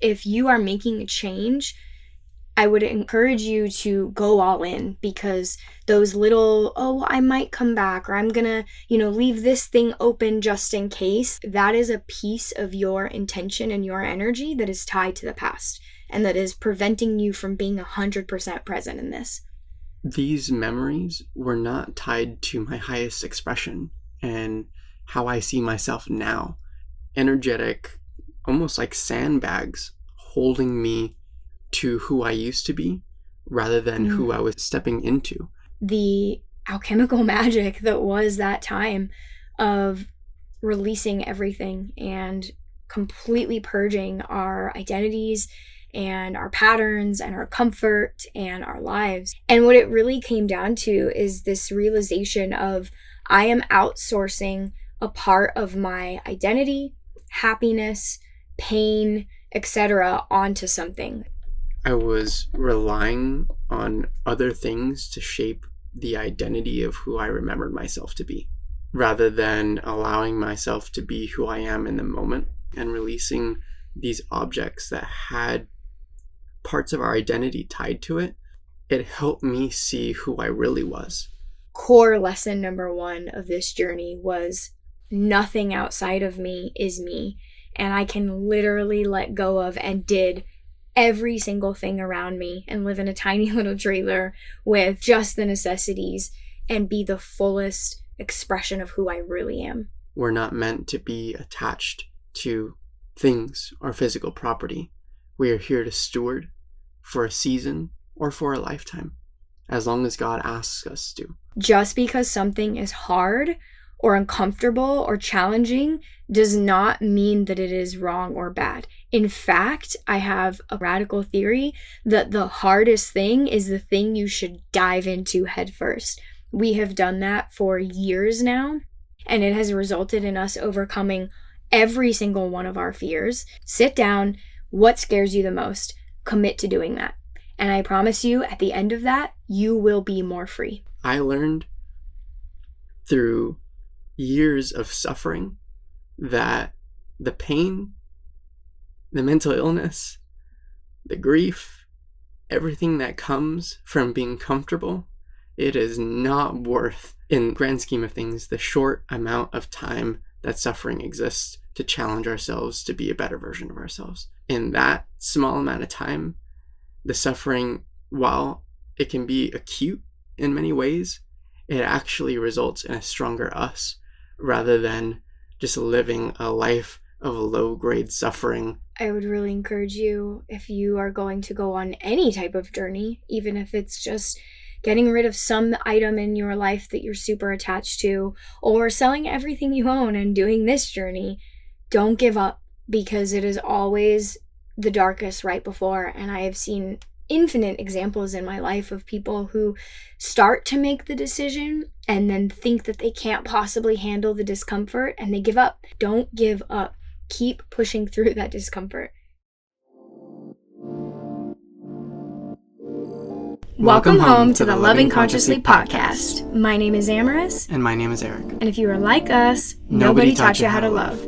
if you are making a change, I would encourage you to go all in, because those little, oh, I might come back, or I'm gonna, leave this thing open just in case, that is a piece of your intention and your energy that is tied to the past and that is preventing you from being 100% present in this. These memories were not tied to my highest expression and how I see myself now. Energetic, almost like sandbags holding me to who I used to be rather than who I was stepping into. The alchemical magic that was that time of releasing everything and completely purging our identities and our patterns and our comfort and our lives. And what it really came down to is this realization of, I am outsourcing a part of my identity, happiness, pain, etc. onto something. I was relying on other things to shape the identity of who I remembered myself to be, rather than allowing myself to be who I am in the moment and releasing these objects that had parts of our identity tied to it. It helped me see who I really was. Core lesson number 1 of this journey was, nothing outside of me is me, and I can literally let go of and did every single thing around me and live in a tiny little trailer with just the necessities and be the fullest expression of who I really am. We're not meant to be attached to things or physical property. We are here to steward for a season or for a lifetime, as long as God asks us to. Just because something is hard or uncomfortable or challenging does not mean that it is wrong or bad. In fact, I have a radical theory that the hardest thing is the thing you should dive into head first. We have done that for years now, and it has resulted in us overcoming every single one of our fears. Sit down. What scares you the most? Commit to doing that. And I promise you, at the end of that, you will be more free. I learned through years of suffering that the pain, the mental illness, the grief, everything that comes from being comfortable, it is not worth, in the grand scheme of things, the short amount of time that suffering exists to challenge ourselves to be a better version of ourselves. In that small amount of time, the suffering, while it can be acute in many ways, it actually results in a stronger us, rather than just living a life of low-grade suffering. I would really encourage you, if you are going to go on any type of journey, even if it's just getting rid of some item in your life that you're super attached to, or selling everything you own and doing this journey, don't give up, because it is always the darkest right before. And I have seen infinite examples in my life of people who start to make the decision and then think that they can't possibly handle the discomfort and they give up. Don't give up. Keep pushing through that discomfort. Welcome home to the Loving Consciously podcast. My name is Amaris. And my name is Eric. And if you are like us, nobody taught you how to love.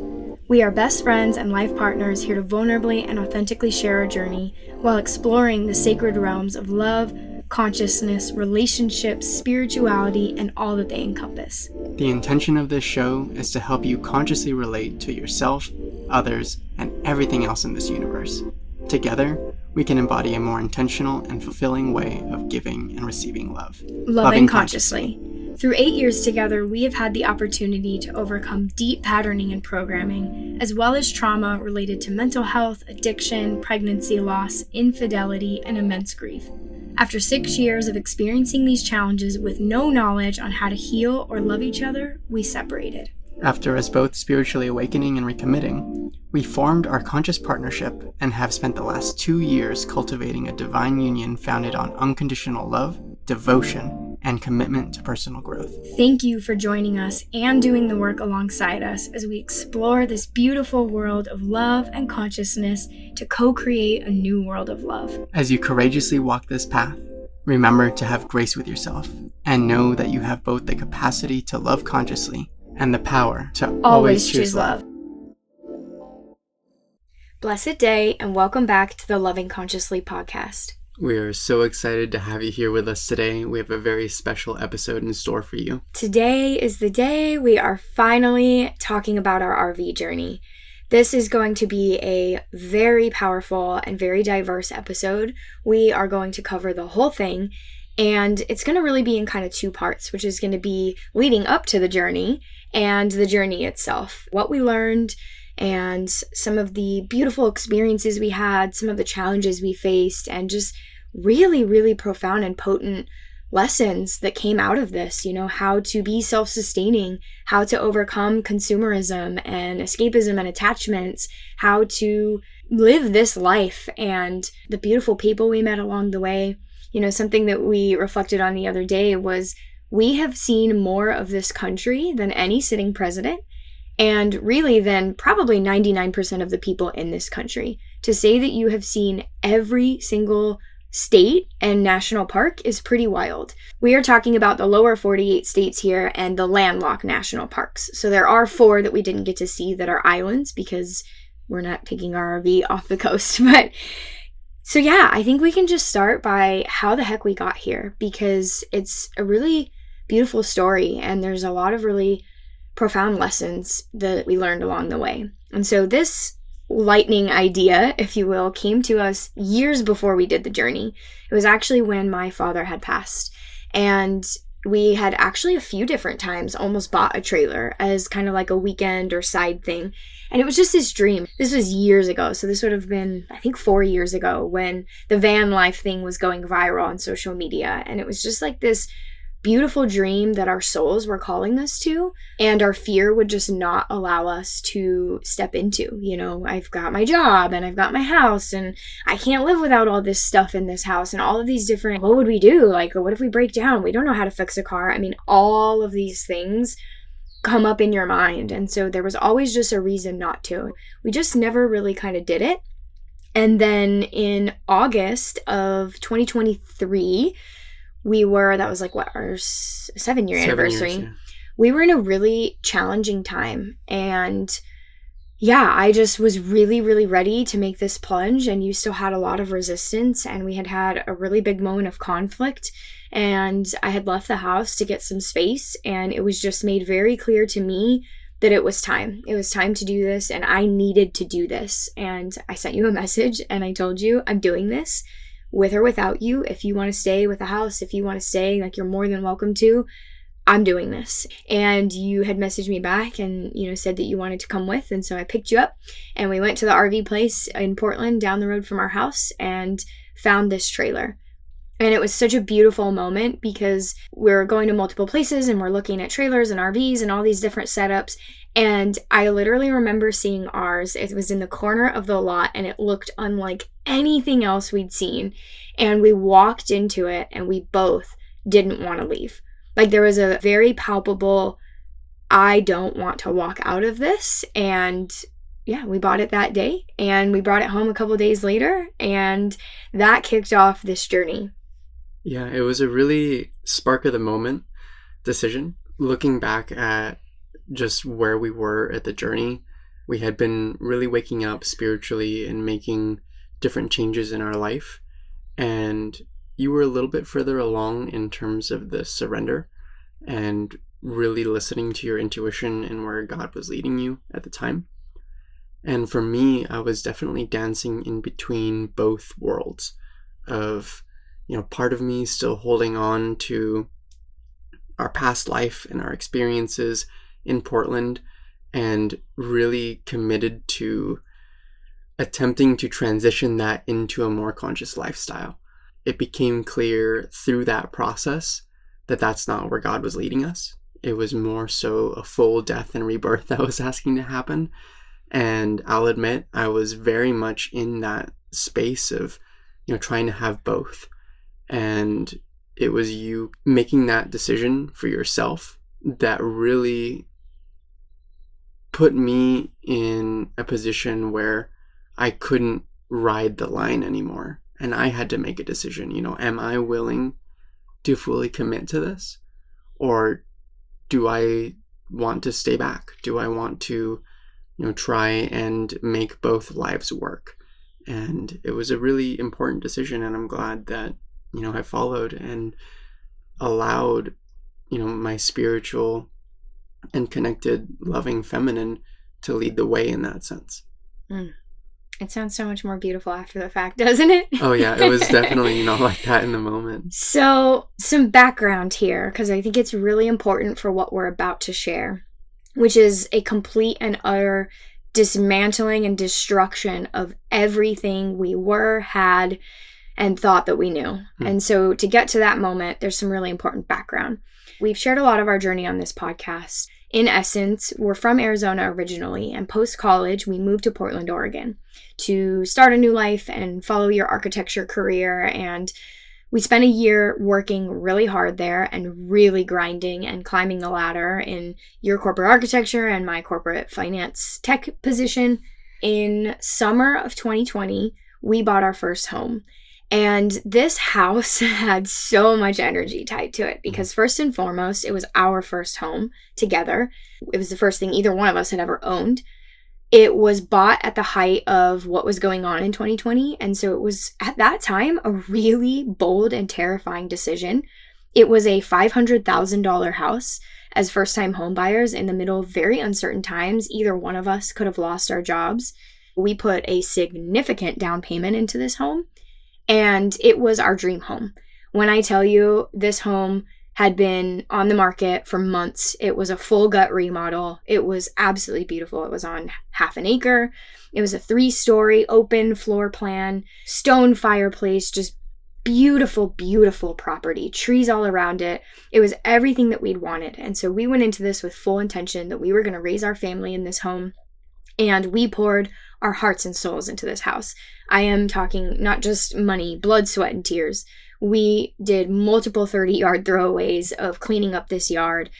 We are best friends and life partners here to vulnerably and authentically share our journey while exploring the sacred realms of love, consciousness, relationships, spirituality, and all that they encompass. The intention of this show is to help you consciously relate to yourself, others, and everything else in this universe. Together, we can embody a more intentional and fulfilling way of giving and receiving love. Loving consciously. Through 8 years together, we have had the opportunity to overcome deep patterning and programming, as well as trauma related to mental health, addiction, pregnancy loss, infidelity, and immense grief. After 6 years of experiencing these challenges with no knowledge on how to heal or love each other, we separated. After us both spiritually awakening and recommitting, we formed our conscious partnership and have spent the last 2 years cultivating a divine union founded on unconditional love, devotion, and commitment to personal growth. Thank you for joining us and doing the work alongside us as we explore this beautiful world of love and consciousness to co-create a new world of love. As you courageously walk this path, remember to have grace with yourself and know that you have both the capacity to love consciously and the power to always choose love. Blessed day, and welcome back to the Loving Consciously podcast. We are so excited to have you here with us today. We have a very special episode in store for you. Today is the day we are finally talking about our RV journey. This is going to be a very powerful and very diverse episode. We are going to cover the whole thing, and it's going to really be in kind of two parts, which is going to be leading up to the journey and the journey itself. What we learned and some of the beautiful experiences we had, some of the challenges we faced, and just really, really profound and potent lessons that came out of this. You know, how to be self-sustaining, how to overcome consumerism and escapism and attachments, how to live this life, and the beautiful people we met along the way. You know, something that we reflected on the other day was we have seen more of this country than any sitting president, and really than probably 99% of the people in this country. To say that you have seen every single state and national park is pretty wild. We are talking about the lower 48 states here and the landlocked national parks. So there are 4 that we didn't get to see that are islands because we're not taking our RV off the coast. But so yeah, I think we can just start by how the heck we got here, because it's a really beautiful story and there's a lot of really profound lessons that we learned along the way. And so this lightning idea, if you will, came to us years before we did the journey. It was actually when my father had passed, and we had actually a few different times almost bought a trailer as kind of like a weekend or side thing. And it was just this dream. This was years ago. So this would have been, I think, 4 years ago when the van life thing was going viral on social media. And it was just like this beautiful dream that our souls were calling us to, and our fear would just not allow us to step into. You know, I've got my job and I've got my house and I can't live without all this stuff in this house and all of these different, what would we do? Like, what if we break down? We don't know how to fix a car. I mean, all of these things come up in your mind. And so there was always just a reason not to. We just never really kind of did it. And then in August of 2023, that was like what, our 7-year anniversary. Years, yeah. We were in a really challenging time. And yeah, I just was really, really ready to make this plunge. And you still had a lot of resistance. And we had had a really big moment of conflict. And I had left the house to get some space. And it was just made very clear to me that it was time. It was time to do this. And I needed to do this. And I sent you a message and I told you, I'm doing this. With or without you. If you want to stay with the house, if you want to stay, like, you're more than welcome to. I'm doing this. And you had messaged me back and, you know, said that you wanted to come with. And so I picked you up and we went to the RV place in Portland down the road from our house and found this trailer. And it was such a beautiful moment because we're going to multiple places and we're looking at trailers and RVs and all these different setups. And I literally remember seeing ours. It was in the corner of the lot and it looked unlike anything else we'd seen. And we walked into it and we both didn't want to leave. Like, there was a very palpable, I don't want to walk out of this. And yeah, we bought it that day and we brought it home a couple days later. And that kicked off this journey. Yeah, it was a really spark of the moment decision. Looking back at just where we were at the journey, we had been really waking up spiritually and making different changes in our life. And you were a little bit further along in terms of the surrender and really listening to your intuition and where God was leading you at the time. And for me, I was definitely dancing in between both worlds of, you know, part of me still holding on to our past life and our experiences in Portland and really committed to attempting to transition that into a more conscious lifestyle. It became clear through that process that that's not where God was leading us. It was more so a full death and rebirth that was asking to happen. And I'll admit, I was very much in that space of, you know, trying to have both. And it was you making that decision for yourself that really put me in a position where I couldn't ride the line anymore. And I had to make a decision, you know, am I willing to fully commit to this? Or do I want to stay back? Do I want to try and make both lives work. And it was a really important decision, and I'm glad that, I followed and allowed, my spiritual and connected, loving feminine to lead the way in that sense. It sounds so much more beautiful after the fact, doesn't it? Oh yeah, it was definitely not like that in the moment. So, some background here, because I think it's really important for what we're about to share, which is a complete and utter dismantling and destruction of everything we were, had, and thought that we knew. And so to get to that moment, there's some really important background. We've shared a lot of our journey on this podcast. In essence, we're from Arizona originally, and post-college, we moved to Portland, Oregon to start a new life and follow your architecture career. And we spent a year working really hard there and really grinding and climbing the ladder in your corporate architecture and my corporate finance tech position. In summer of 2020, we bought our first home. And this house had so much energy tied to it because first and foremost, it was our first home together. It was the first thing either one of us had ever owned. It was bought at the height of what was going on in 2020. And so it was at that time a really bold and terrifying decision. It was a $500,000 house. As first-time home buyers in the middle of very uncertain times, either one of us could have lost our jobs. We put a significant down payment into this home. And it was our dream home. When I tell you this home had been on the market for months, it was a full gut remodel. It was absolutely beautiful. It was on half an acre. It was a 3-story open floor plan, stone fireplace, just beautiful, beautiful property, trees all around it. It was everything that we'd wanted. And so we went into this with full intention that we were going to raise our family in this home. And we poured our hearts and souls into this house. I am talking not just money, blood, sweat, and tears. We did multiple 30-yard throwaways of cleaning up this yard,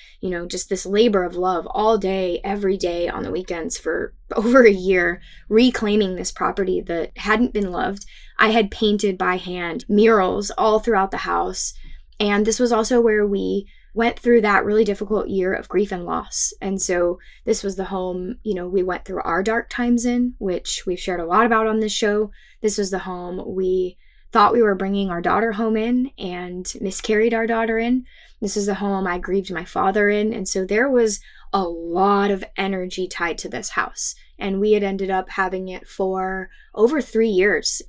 just this labor of love all day, every day on the weekends for over a year, reclaiming this property that hadn't been loved. I had painted by hand murals all throughout the house. And this was also where we went through that really difficult year of grief and loss. And so this was the home, we went through our dark times in, which we've shared a lot about on this show. This was the home we thought we were bringing our daughter home in and miscarried our daughter in. This is the home I grieved my father in. And so there was a lot of energy tied to this house. And we had ended up having it for over 3 years.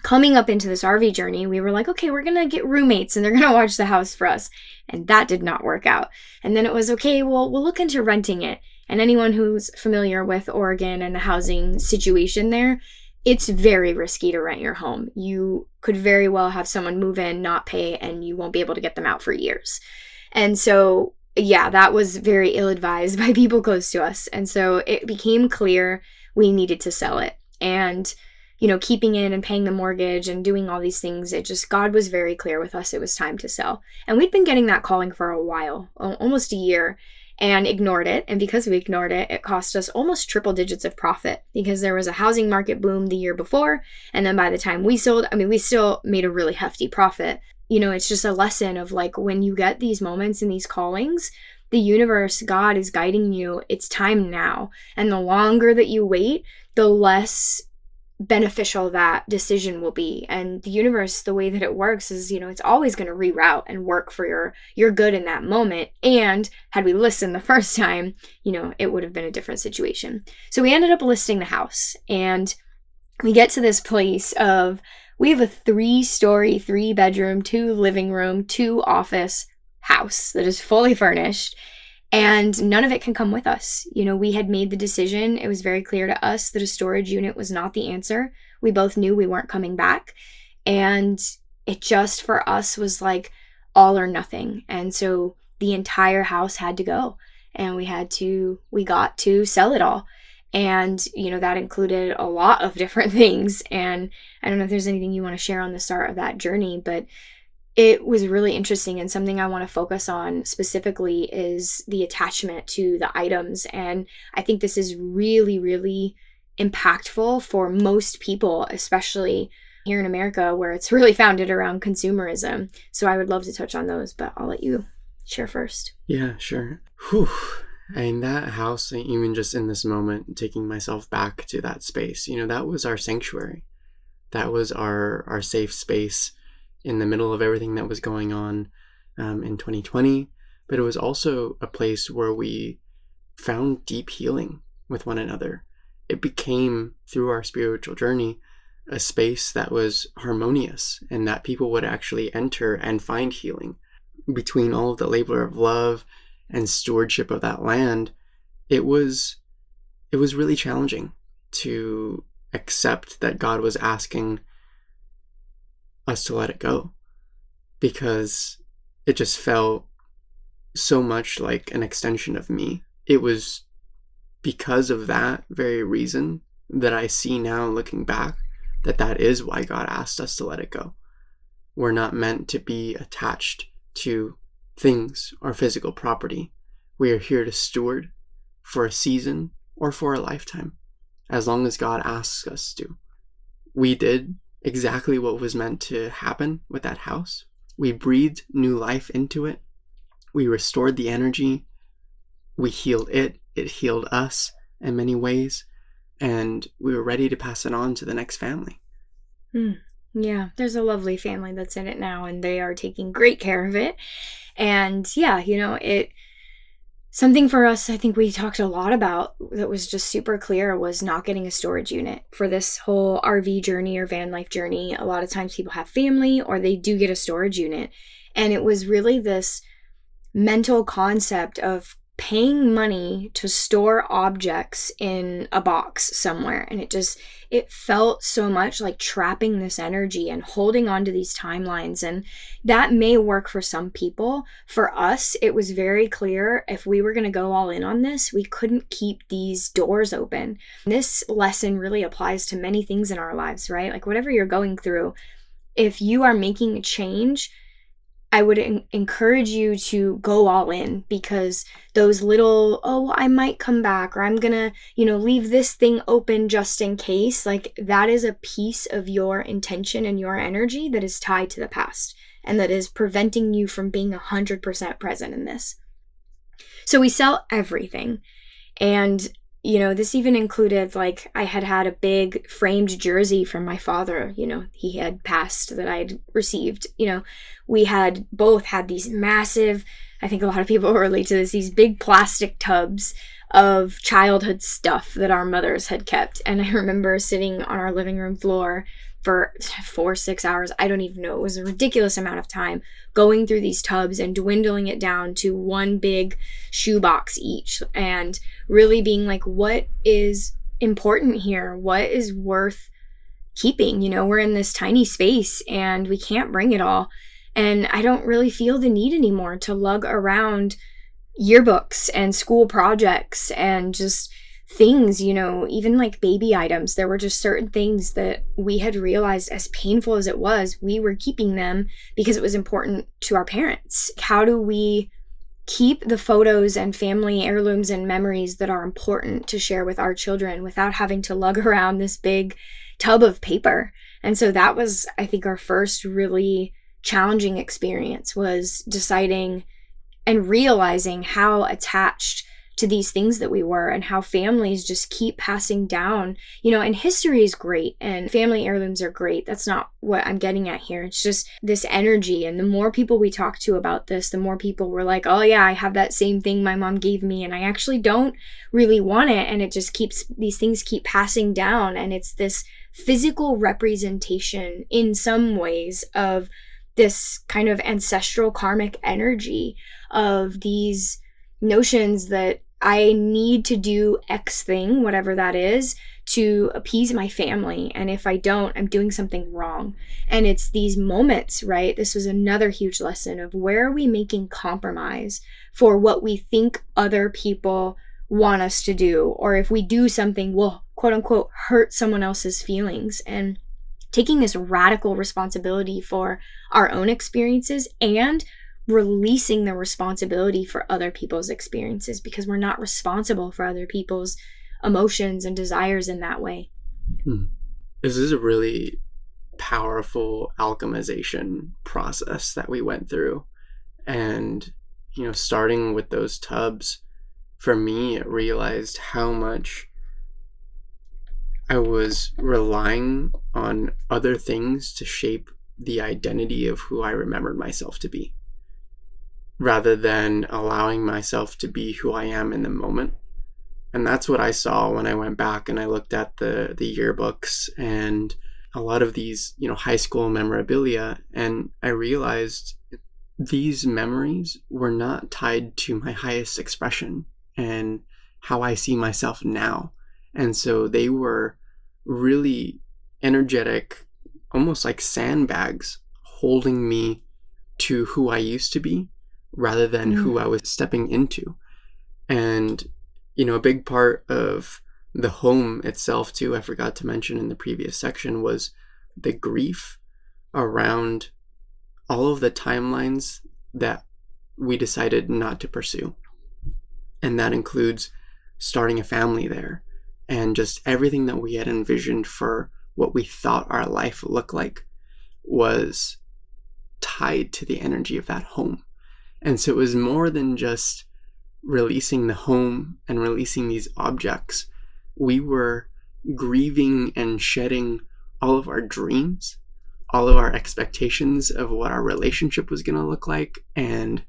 Coming up into this RV journey, we were like, okay, we're going to get roommates and they're going to watch the house for us. And that did not work out. And then it was, okay, well, we'll look into renting it. And anyone who's familiar with Oregon and the housing situation there, it's very risky to rent your home. You could very well have someone move in, not pay, and you won't be able to get them out for years. And so, yeah, that was very ill-advised by people close to us. And so it became clear we needed to sell it. And keeping it and paying the mortgage and doing all these things, God was very clear with us. It was time to sell. And we'd been getting that calling for a while, almost a year, and ignored it. And because we ignored it, it cost us almost triple digits of profit because there was a housing market boom the year before. And then by the time we sold, we still made a really hefty profit. It's just a lesson of when you get these moments and these callings, the universe, God is guiding you. It's time now. And the longer that you wait, the less beneficial that decision will be. And the universe, the way that it works is, it's always going to reroute and work for your good in that moment. And had we listened the first time, it would have been a different situation. So we ended up listing the house, and we get to this place of, we have a 3-story, 3-bedroom, 2 living room, 2 office house that is fully furnished. And none of it can come with us. We had made the decision. It was very clear to us that a storage unit was not the answer. We both knew we weren't coming back. And it just for us was all or nothing. And so the entire house had to go. And we got to sell it all. And, that included a lot of different things. And I don't know if there's anything you want to share on the start of that journey, but it was really interesting, and something I want to focus on specifically is the attachment to the items. And I think this is really, really impactful for most people, especially here in America, where it's really founded around consumerism. So I would love to touch on those, but I'll let you share first. Yeah, sure. Whew. And that house, even just in this moment, taking myself back to that space, that was our sanctuary. That was our safe space in the middle of everything that was going on in 2020. But it was also a place where we found deep healing with one another. It became, through our spiritual journey, a space that was harmonious and that people would actually enter and find healing. Between all of the labor of love and stewardship of that land, it was really challenging to accept that God was asking us to let it go, because it just felt so much like an extension of me. It was because of that very reason that I see now, looking back, that is why God asked us to let it go. We're not meant to be attached to things or physical property. We are here to steward for a season or for a lifetime, as long as God asks us to. We did exactly what was meant to happen with that house. We breathed new life into it. We restored the energy. We healed it. It healed us in many ways. And we were ready to pass it on to the next family. Yeah, there's a lovely family that's in it now, and they are taking great care of it. And yeah, something for us, I think we talked a lot about that was just super clear, was not getting a storage unit for this whole RV journey or van life journey. A lot of times people have family or they do get a storage unit. And it was really this mental concept of paying money to store objects in a box somewhere. And it felt so much like trapping this energy and holding on to these timelines. And that may work for some people. For us, it was very clear if we were going to go all in on this, we couldn't keep these doors open. This lesson really applies to many things in our lives, right? Like whatever you're going through, if you are making a change, I would encourage you to go all in, because those little, I might come back, or I'm gonna, leave this thing open just in case, like that is a piece of your intention and your energy that is tied to the past and that is preventing you from being 100% present in this. So we sell everything. And this even included, like, I had a big framed jersey from my father, he had passed, that I'd received. We had both had these massive, I think a lot of people relate to this, these big plastic tubs of childhood stuff that our mothers had kept. And I remember sitting on our living room floor for 4-6 hours, I don't even know, it was a ridiculous amount of time, going through these tubs and dwindling it down to one big shoebox each, and really being like, what is important here? What is worth keeping? We're in this tiny space and we can't bring it all. And I don't really feel the need anymore to lug around yearbooks and school projects and just things, even like baby items. There were just certain things that we had realized, as painful as it was, we were keeping them because it was important to our parents. How do we keep the photos and family heirlooms and memories that are important to share with our children without having to lug around this big tub of paper? And so that was, I think, our first really challenging experience, was deciding and realizing how attached to these things that we were, and how families just keep passing down, and history is great and family heirlooms are great. That's not what I'm getting at here. It's just this energy. And the more people we talk to about this, the more people were like, oh yeah, I have that same thing my mom gave me and I actually don't really want it. And it just these things keep passing down. And it's this physical representation in some ways of this kind of ancestral karmic energy, of these notions that I need to do X thing, whatever that is, to appease my family. And if I don't, I'm doing something wrong. And it's these moments, right? This was another huge lesson of, where are we making compromise for what we think other people want us to do? Or if we do something, will quote unquote hurt someone else's feelings. And taking this radical responsibility for our own experiences and releasing the responsibility for other people's experiences, because we're not responsible for other people's emotions and desires in that way. This is a really powerful alchemization process that we went through. And, starting with those tubs, for me, it realized how much I was relying on other things to shape the identity of who I remembered myself to be, rather than allowing myself to be who I am in the moment. And that's what I saw when I went back and I looked at the yearbooks and a lot of these, high school memorabilia, and I realized these memories were not tied to my highest expression and how I see myself now. And so they were really energetic, almost like sandbags, holding me to who I used to be rather than who I was stepping into. And, a big part of the home itself too, I forgot to mention in the previous section, was the grief around all of the timelines that we decided not to pursue. And that includes starting a family there and just everything that we had envisioned for what we thought our life looked like was tied to the energy of that home. And so it was more than just releasing the home and releasing these objects. We were grieving and shedding all of our dreams, all of our expectations of what our relationship was going to look like and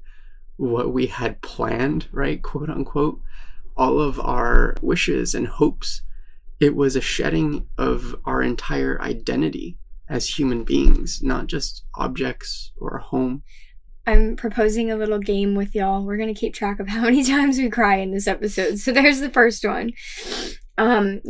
what we had planned, right, quote unquote, all of our wishes and hopes. It was a shedding of our entire identity as human beings, not just objects or a home. I'm proposing a little game with y'all. We're going to keep track of how many times we cry in this episode. So there's the first one. I'm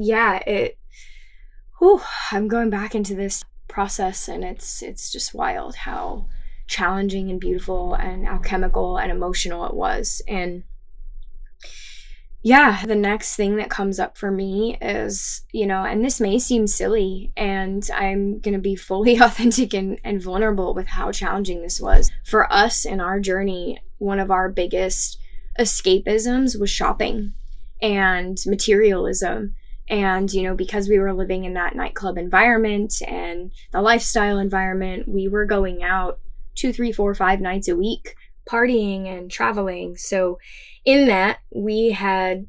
going back into this process, and it's just wild how challenging and beautiful and alchemical and emotional it was. And the next thing that comes up for me is, and this may seem silly, and I'm going to be fully authentic and vulnerable with how challenging this was. For us in our journey, one of our biggest escapisms was shopping and materialism. And, because we were living in that nightclub environment and the lifestyle environment, we were going out 2, 3, 4, 5 nights a week, partying and traveling. So in that, we had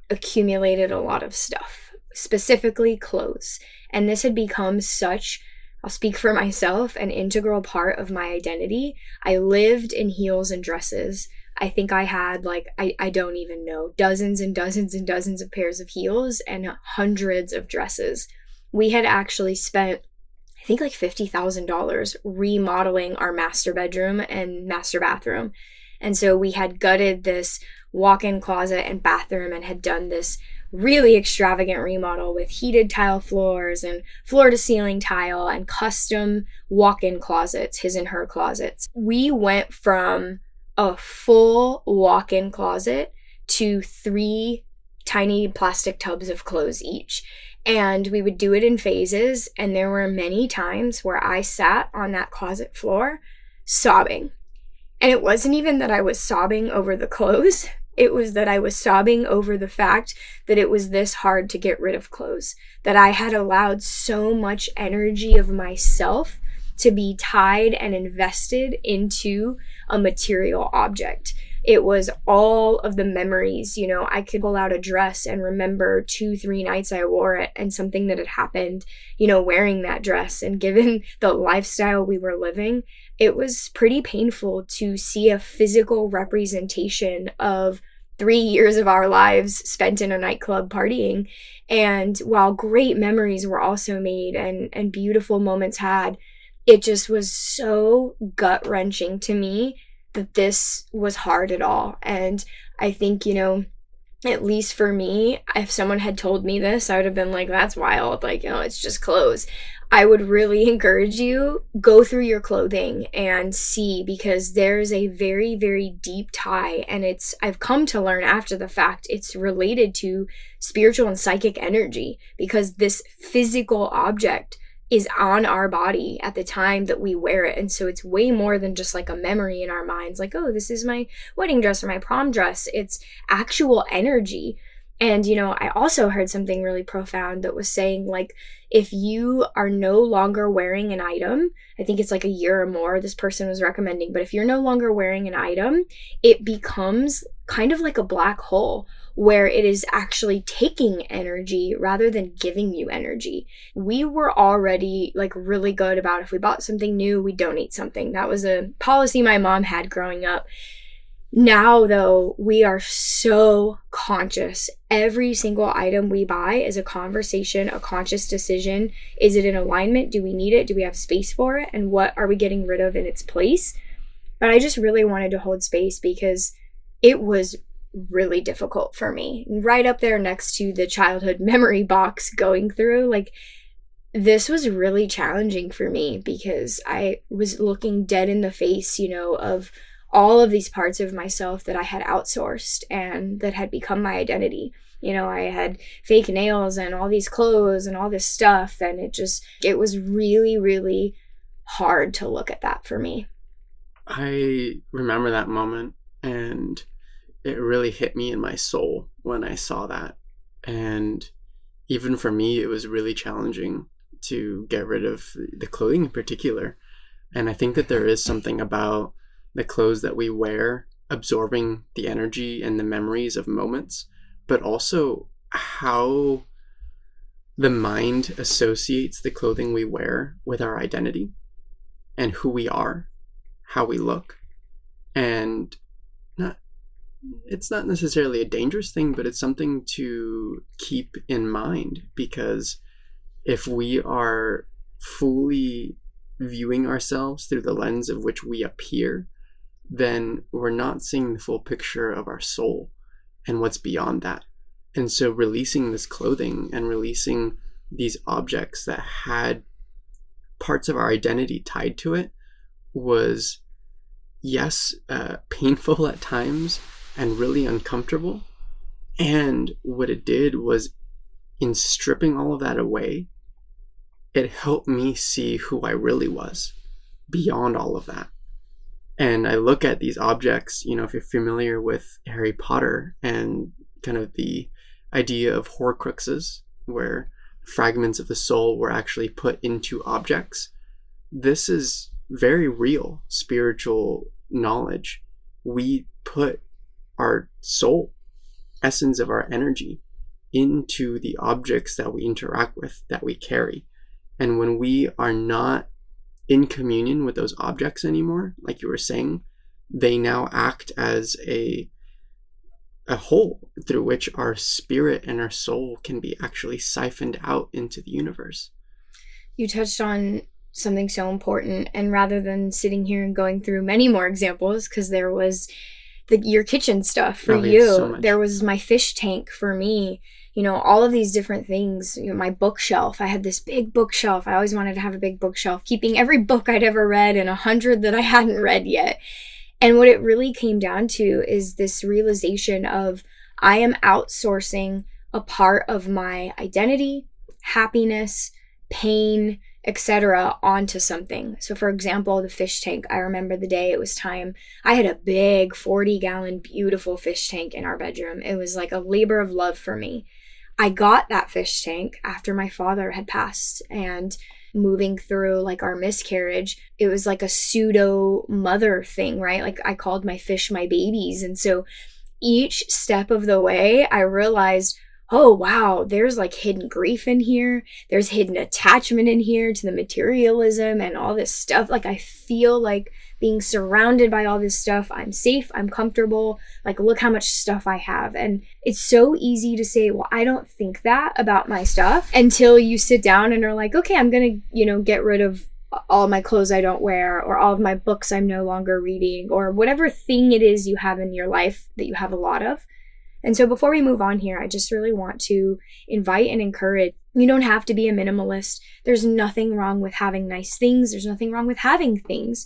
accumulated a lot of stuff, specifically clothes. And this had become such, I'll speak for myself, an integral part of my identity. I lived in heels and dresses. I think I had I don't even know, dozens and dozens and dozens of pairs of heels and hundreds of dresses. We had actually spent, I think, $50,000 remodeling our master bedroom and master bathroom. And so we had gutted this walk-in closet and bathroom and had done this really extravagant remodel with heated tile floors and floor-to-ceiling tile and custom walk-in closets, his and her closets. We went from a full walk-in closet to 3 tiny plastic tubs of clothes each. And we would do it in phases. And there were many times where I sat on that closet floor sobbing. And it wasn't even that I was sobbing over the clothes. It was that I was sobbing over the fact that it was this hard to get rid of clothes, that I had allowed so much energy of myself to be tied and invested into a material object. It was all of the memories. I could pull out a dress and remember 2, 3 nights I wore it and something that had happened, wearing that dress. And given the lifestyle we were living, it was pretty painful to see a physical representation of 3 years of our lives spent in a nightclub partying. And while great memories were also made and beautiful moments had, it just was so gut-wrenching to me that this was hard at all. And I think, at least for me, if someone had told me this, I would have been like, that's wild. It's just clothes. I would really encourage you, go through your clothing and see, because there's a very, very deep tie. And I've come to learn after the fact, it's related to spiritual and psychic energy, because this physical object is on our body at the time that we wear it. And so it's way more than just a memory in our minds, oh, this is my wedding dress or my prom dress. It's actual energy. And, I also heard something really profound that was saying, like, if you are no longer wearing an item, I think it's like a year or more, this person was recommending, but if you're no longer wearing an item, it becomes kind of like a black hole where it is actually taking energy rather than giving you energy. We were already like really good about if we bought something new, we donate something. That was a policy my mom had growing up. Now, though, we are so conscious. Every single item we buy is a conversation, a conscious decision. Is it in alignment? Do we need it? Do we have space for it? And what are we getting rid of in its place? But I just really wanted to hold space because it was really difficult for me. Right up there next to the childhood memory box going through, like, this was really challenging for me because I was looking dead in the face, of all of these parts of myself that I had outsourced and that had become my identity. I had fake nails and all these clothes and all this stuff, and it was really, really hard to look at that for me. I remember that moment, and it really hit me in my soul when I saw that. And even for me, it was really challenging to get rid of the clothing in particular. And I think that there is something about the clothes that we wear absorbing the energy and the memories of moments, but also how the mind associates the clothing we wear with our identity and who we are, how we look. And it's not necessarily a dangerous thing, but it's something to keep in mind, because if we are fully viewing ourselves through the lens of which we appear, then we're not seeing the full picture of our soul and what's beyond that. And so releasing this clothing and releasing these objects that had parts of our identity tied to it was, yes, painful at times and really uncomfortable. And what it did was, in stripping all of that away, it helped me see who I really was beyond all of that. And I look at these objects, if you're familiar with Harry Potter and kind of the idea of Horcruxes, where fragments of the soul were actually put into objects, this is very real spiritual knowledge. We put our soul, essence of our energy, into the objects that we interact with, that we carry. And when we are not in communion with those objects anymore, like you were saying, they now act as a hole through which our spirit and our soul can be actually siphoned out into the universe. You touched on something so important, and rather than sitting here and going through many more examples, because there was your kitchen stuff for you, so there was my fish tank for me, all of these different things, my bookshelf. I had this big bookshelf. I always wanted to have a big bookshelf, keeping every book I'd ever read and 100 that I hadn't read yet. And what it really came down to is this realization of, I am outsourcing a part of my identity, happiness, pain, etc. onto something. So for example, the fish tank, I remember the day it was time. I had a big 40-gallon beautiful fish tank in our bedroom. It was like a labor of love for me. I got that fish tank after my father had passed, and moving through like our miscarriage, it was like a pseudo mother thing, right? Like I called my fish my babies. And so each step of the way, I realized, oh wow, there's like hidden grief in here. There's hidden attachment in here to the materialism and all this stuff. Like I feel like being surrounded by all this stuff, I'm safe, I'm comfortable, like look how much stuff I have. And it's so easy to say, well, I don't think that about my stuff, until you sit down and are like, okay, I'm gonna, get rid of all my clothes I don't wear, or all of my books I'm no longer reading, or whatever thing it is you have in your life that you have a lot of. And so before we move on here, I just really want to invite and encourage, you don't have to be a minimalist. There's nothing wrong with having nice things. There's nothing wrong with having things.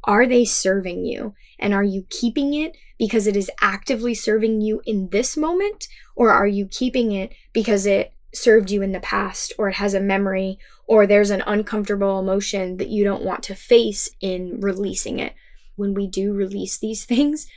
Are they serving you? And are you keeping it because it is actively serving you in this moment? Or are you keeping it because it served you in the past, or it has a memory, or there's an uncomfortable emotion that you don't want to face in releasing it? When we do release these things,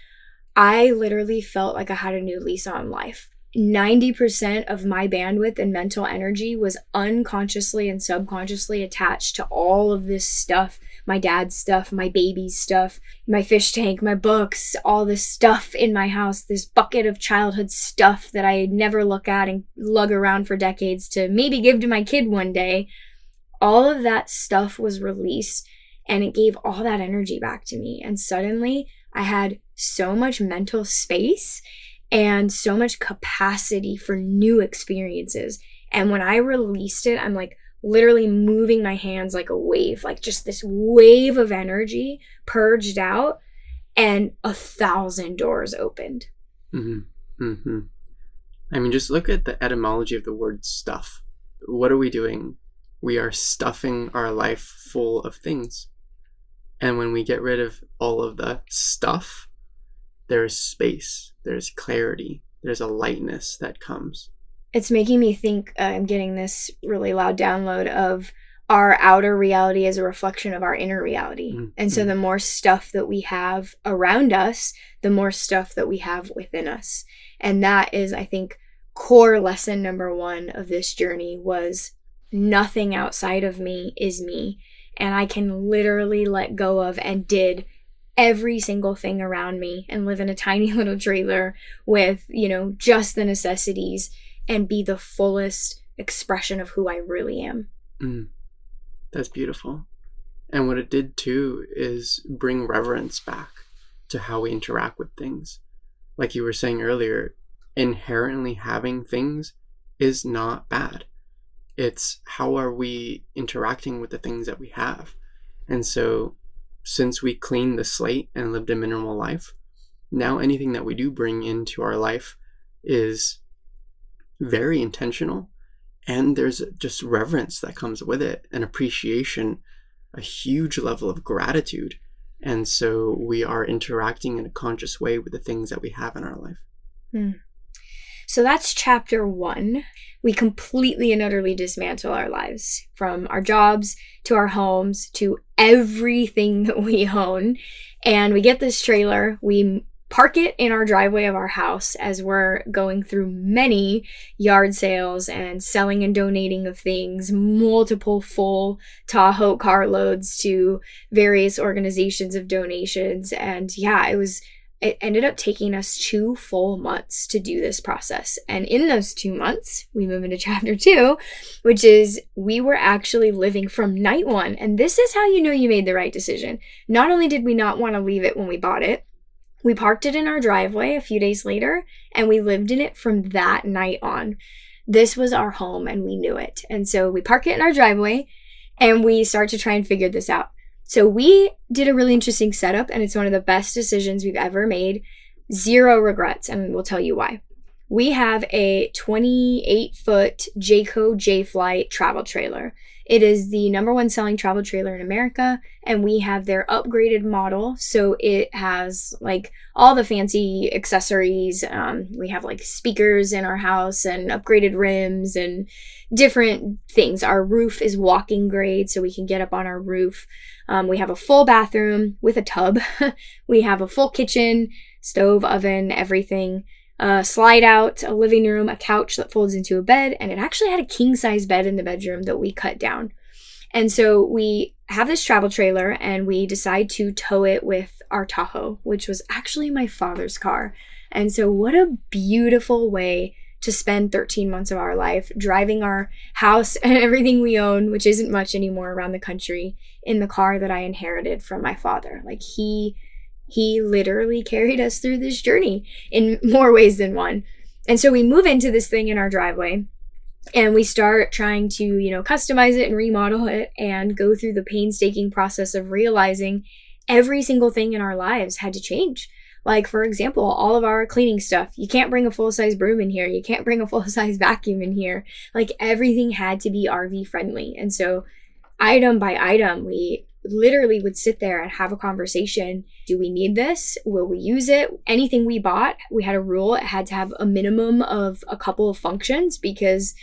I literally felt like I had a new lease on life. 90% of my bandwidth and mental energy was unconsciously and subconsciously attached to all of this stuff, my dad's stuff, my baby's stuff, my fish tank, my books, all this stuff in my house, this bucket of childhood stuff that I never look at and lug around for decades to maybe give to my kid one day. All of that stuff was released, and it gave all that energy back to me. And suddenly I had so much mental space and so much capacity for new experiences. And when I released it, I'm like literally moving my hands like a wave, like just this wave of energy purged out, and 1,000 doors opened. Mm-hmm. Mm-hmm. I mean, just look at the etymology of the word stuff. What are we doing? We are stuffing our life full of things. And when we get rid of all of the stuff, there's space, there's clarity, there's a lightness that comes. It's making me think, I'm getting this really loud download of our outer reality as a reflection of our inner reality. Mm-hmm. And so the more stuff that we have around us, the more stuff that we have within us. And that is, I think, core lesson number 1 of this journey was nothing outside of me is me. And I can literally let go of and did every single thing around me and live in a tiny little trailer with, just the necessities and be the fullest expression of who I really am. That's beautiful. And what it did too is bring reverence back to how we interact with things. Like you were saying earlier, inherently having things is not bad. It's how are we interacting with the things that we have. And so since we cleaned the slate and lived a minimal life, now anything that we do bring into our life is very intentional, and there's just reverence that comes with it, an appreciation, a huge level of gratitude. And so we are interacting in a conscious way with the things that we have in our life. So that's chapter 1. We completely and utterly dismantle our lives, from our jobs to our homes to everything that we own. And we get this trailer, we park it in our driveway of our house as we're going through many yard sales and selling and donating of things, multiple full Tahoe carloads to various organizations of donations. And yeah, it ended up taking us 2 full months to do this process. And in those 2 months, we move into chapter 2, which is we were actually living from night 1. And this is how you know you made the right decision. Not only did we not want to leave it when we bought it, we parked it in our driveway a few days later, and we lived in it from that night on. This was our home, and we knew it. And so we park it in our driveway, and we start to try and figure this out. So we did a really interesting setup, and it's one of the best decisions we've ever made. 0 regrets, and we'll tell you why. We have a 28-foot Jayco J-Flight travel trailer. It is the #1 selling travel trailer in America, and we have their upgraded model. So it has like all the fancy accessories. We have like speakers in our house and upgraded rims and different things. Our roof is walking grade, so we can get up on our roof. We have a full bathroom with a tub. We have a full kitchen, stove, oven, everything. Slide out, a living room, a couch that folds into a bed, and it actually had a king-size bed in the bedroom that we cut down. And so we have this travel trailer, and we decide to tow it with our Tahoe, which was actually my father's car. And so what a beautiful way to spend 13 months of our life, driving our house and everything we own, which isn't much anymore around the country, in the car that I inherited from my father. Like he literally carried us through this journey in more ways than one. And so we move into this thing in our driveway, and we start trying to, customize it and remodel it and go through the painstaking process of realizing every single thing in our lives had to change. Like, for example, all of our cleaning stuff. You can't bring a full-size broom in here. You can't bring a full-size vacuum in here. Like, everything had to be RV friendly. And so item by item, we literally would sit there and have a conversation. Do we need this? Will we use it? Anything we bought, we had a rule. It had to have a minimum of a couple of functions, because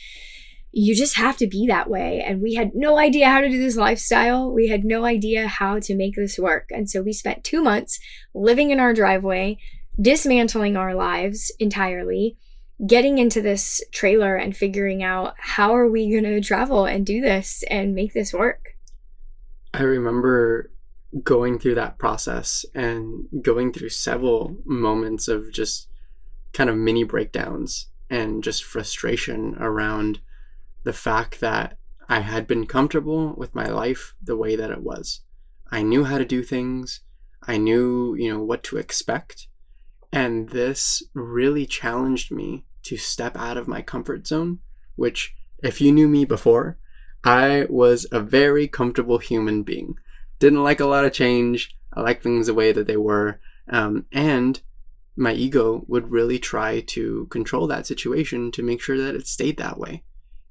you just have to be that way. And we had no idea how to do this lifestyle. We had no idea how to make this work. And so we spent 2 months living in our driveway, dismantling our lives entirely, getting into this trailer and figuring out how are we going to travel and do this and make this work. I remember going through that process and going through several moments of just kind of mini breakdowns and just frustration around the fact that I had been comfortable with my life the way that it was. I knew how to do things. I knew, what to expect. And this really challenged me to step out of my comfort zone, which, if you knew me before, I was a very comfortable human being. Didn't like a lot of change. I liked things the way that they were. And my ego would really try to control that situation to make sure that it stayed that way.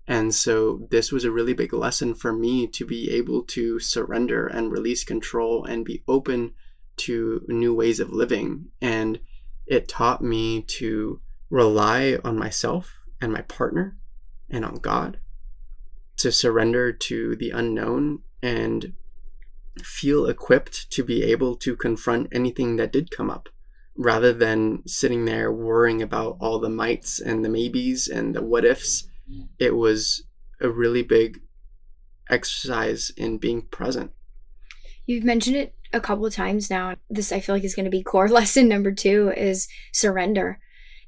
And so this was a really big lesson for me to be able to surrender and release control and be open to new ways of living. And it taught me to rely on myself and my partner and on God, to surrender to the unknown and feel equipped to be able to confront anything that did come up, rather than sitting there worrying about all the mights and the maybes and the what ifs. It was a really big exercise in being present. You've mentioned it a couple of times now. This, I feel like, is going to be core lesson number 2 is surrender.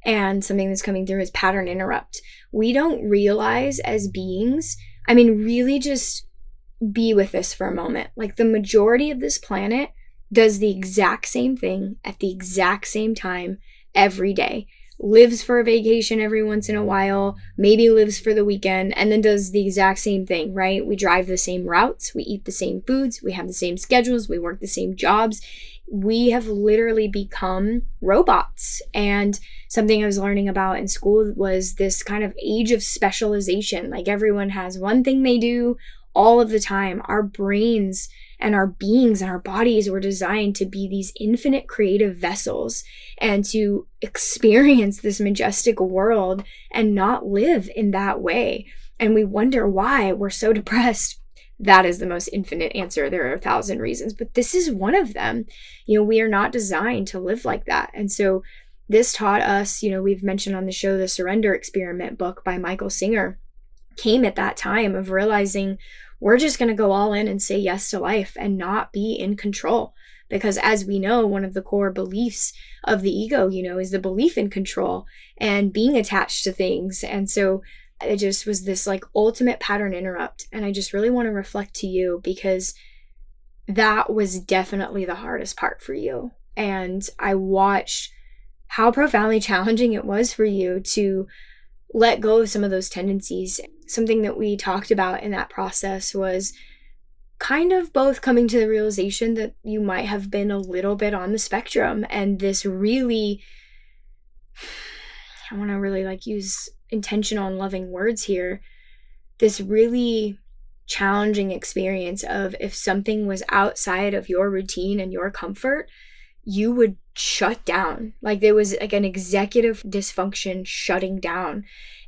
And something that's coming through is pattern interrupt. We don't realize as beings, really just be with this for a moment. Like, the majority of this planet does the exact same thing at the exact same time every day. Lives for a vacation every once in a while, maybe lives for the weekend, and then does the exact same thing, right? We drive the same routes, we eat the same foods, we have the same schedules, we work the same jobs. We have literally become robots. And something I was learning about in school was this kind of age of specialization. Like, everyone has one thing they do all of the time. Our brains and our beings and our bodies were designed to be these infinite creative vessels and to experience this majestic world and not live in that way. And we wonder why we're so depressed. That is the most infinite answer. There are 1,000 reasons, but this is one of them. We are not designed to live like that. And so this taught us, we've mentioned on the show, the Surrender Experiment book by Michael Singer came at that time of realizing we're just going to go all in and say yes to life and not be in control. Because as we know, one of the core beliefs of the ego, is the belief in control and being attached to things. And so it just was this like ultimate pattern interrupt. And I just really want to reflect to you, because that was definitely the hardest part for you. And I watched how profoundly challenging it was for you to let go of some of those tendencies. Something that we talked about in that process was kind of both coming to the realization that you might have been a little bit on the spectrum, and this really, I want to really use intentional and loving words here, this really challenging experience of if something was outside of your routine and your comfort, you would shut down. Like, there was like an executive dysfunction shutting down.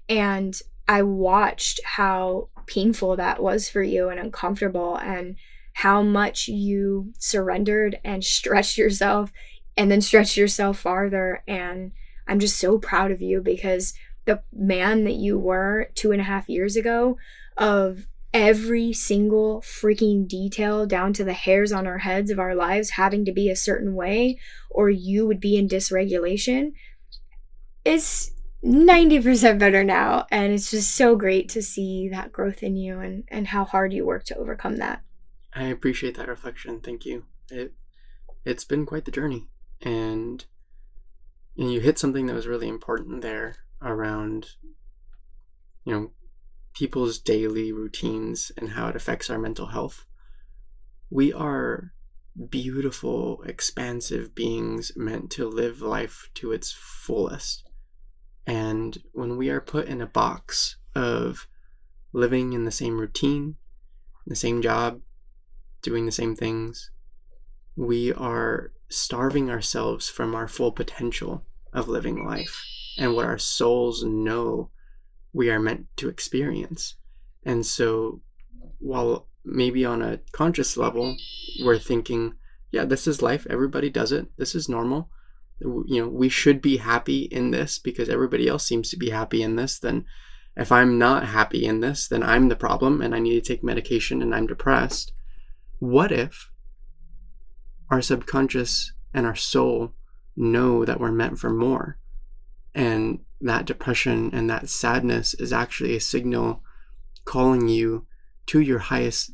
And I watched how painful that was for you and uncomfortable, and how much you surrendered and stretched yourself and then stretched yourself farther. And I'm just so proud of you, because the man that you were 2.5 years ago, of every single freaking detail down to the hairs on our heads of our lives having to be a certain way or you would be in dysregulation, is 90% better now. And it's just so great to see that growth in you and how hard you work to overcome that. I appreciate that reflection. Thank you. It's been quite the journey. And you hit something that was really important there around, people's daily routines and how it affects our mental health. We are beautiful, expansive beings meant to live life to its fullest. And when we are put in a box of living in the same routine, the same job, doing the same things, we are starving ourselves from our full potential of living life and what our souls know we are meant to experience. And so while maybe on a conscious level we're thinking, yeah, this is life, everybody does it, this is normal, we should be happy in this because everybody else seems to be happy in this, then if I'm not happy in this, then I'm the problem and I need to take medication and I'm depressed. What if our subconscious and our soul know that we're meant for more, and that depression and that sadness is actually a signal calling you to your highest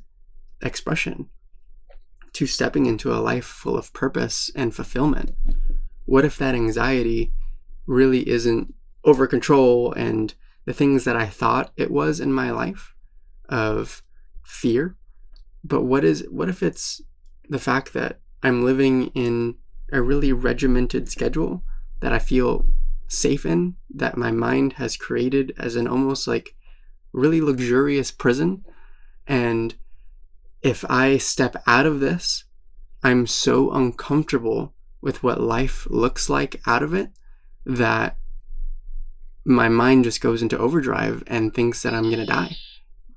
expression, to stepping into a life full of purpose and fulfillment? What if that anxiety really isn't over control and the things that I thought it was in my life of fear? But what if it's the fact that I'm living in a really regimented schedule that I feel safe in, that my mind has created as an almost like really luxurious prison, and if I step out of this, I'm so uncomfortable with what life looks like out of it that my mind just goes into overdrive and thinks that I'm gonna die.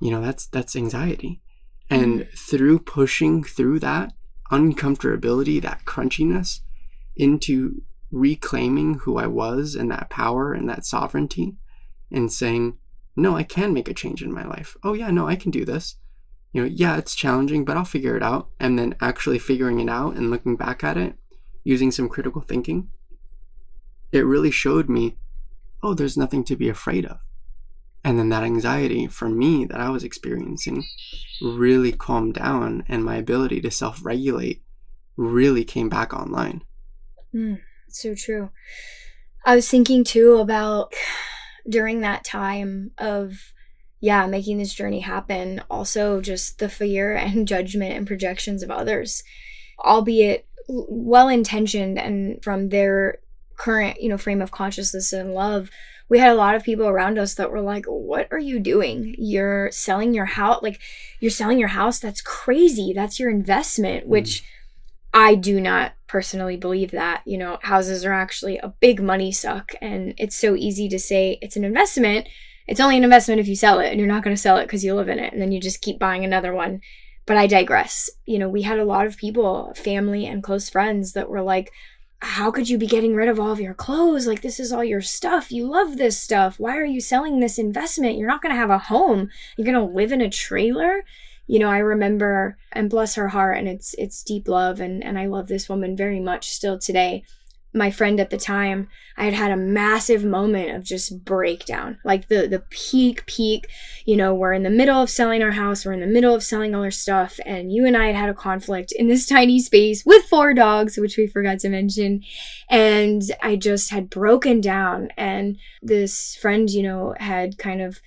That's anxiety. And through pushing through that uncomfortability, that crunchiness, into reclaiming who I was and that power and that sovereignty, and saying, no, I can make a change in my life. Oh yeah, no, I can do this. Yeah, it's challenging, but I'll figure it out. And then actually figuring it out and looking back at it, using some critical thinking, it really showed me, oh, there's nothing to be afraid of. And then that anxiety for me that I was experiencing really calmed down, and my ability to self-regulate really came back online. So true. I was thinking too about during that time of making this journey happen, also just the fear and judgment and projections of others, albeit well-intentioned and from their current, frame of consciousness and love. We had a lot of people around us that were like, what are you doing? You're selling your house. That's crazy. That's your investment, which I do not personally believe that. Houses are actually a big money suck, and it's so easy to say it's an investment. It's only an investment if you sell it, and you're not going to sell it because you live in it, and then you just keep buying another one. But I digress. We had a lot of people, family and close friends, that were like, how could you be getting rid of all of your clothes? Like, this is all your stuff. You love this stuff. Why are you selling this investment? You're not going to have a home. You're going to live in a trailer. I remember, and bless her heart, and it's deep love, and I love this woman very much still today. My friend at the time, I had a massive moment of just breakdown, like the peak, we're in the middle of selling our house, we're in the middle of selling all our stuff, and you and I had a conflict in this tiny space with 4 dogs, which we forgot to mention, and I just had broken down, and this friend, had kind of